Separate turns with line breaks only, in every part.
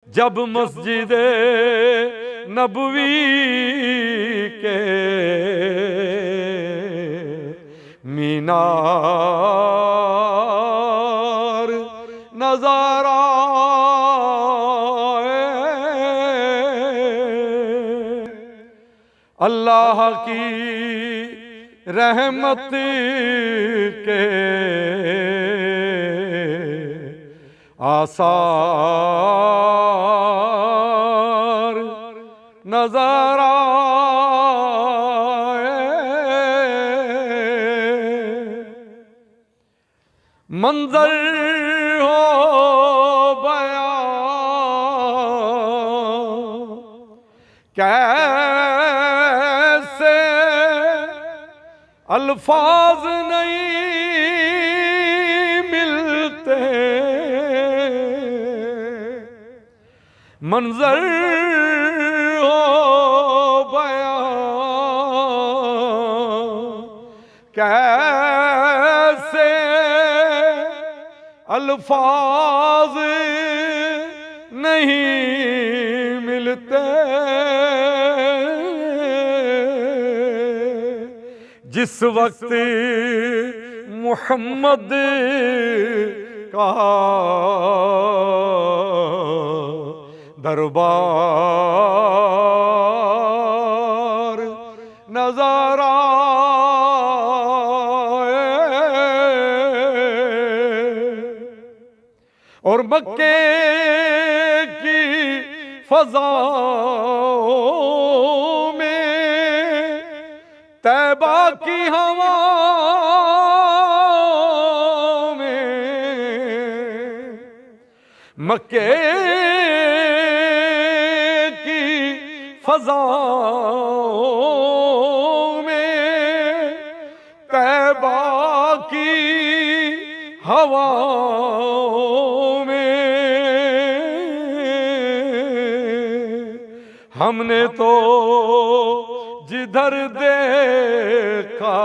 जब मस्जिद नबवी के मीनार नजर आए, अल्लाह की रहमत के आसार नजर आए। मंजर हो बयां कैसे अल्फाज नहीं मिलते, मंजर हो बयां कैसे अल्फाज नहीं मिलते। जिस वक्त मोहम्मद का दरबार नजर आए और मक्के की फज़ाओं में तैबा की हवा में, मक्के की फज़ाओं में तैबा की हवाओं में हमने तो जिधर देखा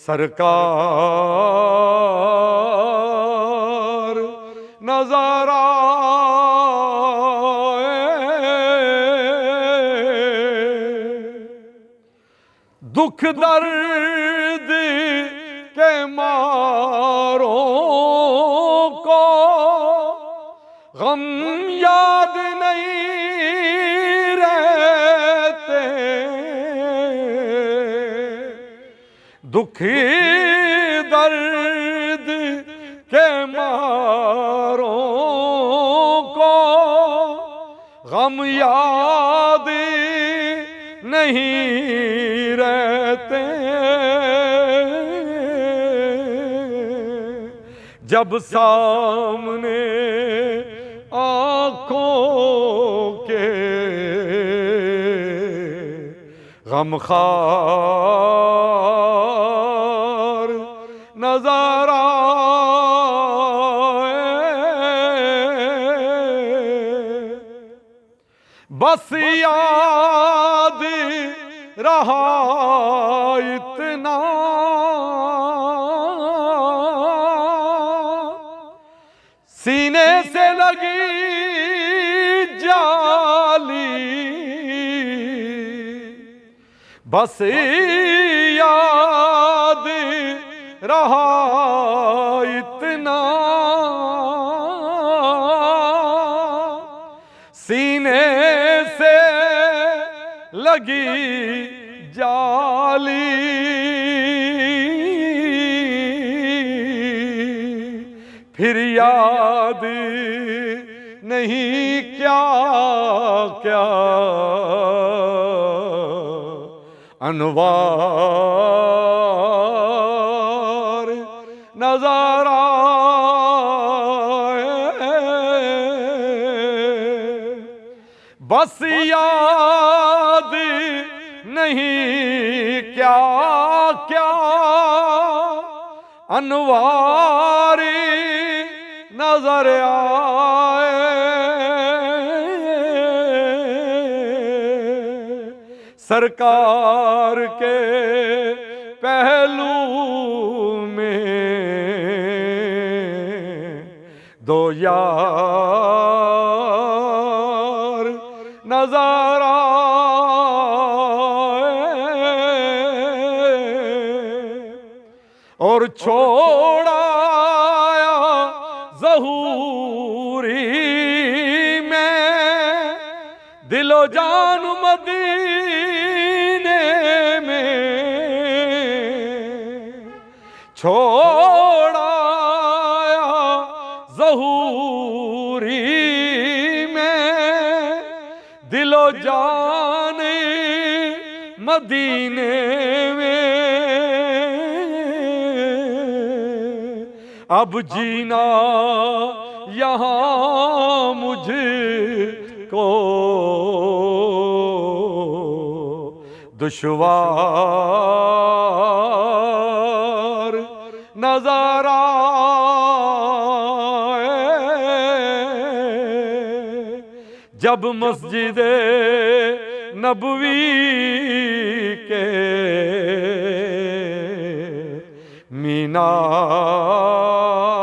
सरकार नजर आए। दुख दर्द के मारों को गम याद नहीं रहते, दुखी दर्द के मारों को गम याद नहीं रहते। जब सामने आँखों के गमखार नजर आए, बस याद रहा इतना सीने से लगी जाली, बस याद रहा इतना सीने से लगी जाली। फिर याद नहीं क्या क्या अनवार नजर आए, बस याद नहीं क्या क्या अनवार नजर आए। सरकार के पहलू में दो यार नजर आए और छोड़ाया ज़हूरी में दिलो जान मदीने में छोड़ाया ज़हूरी में दिलो जान मदीने में अब जीना यहाँ मुझको दुश्वार नजर आए जब मस्जिद नबवी के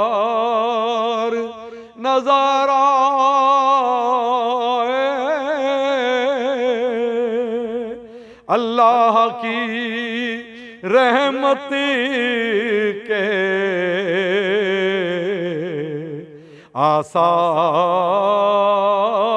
मीनार नजर आए अल्लाह की रहमत के आसार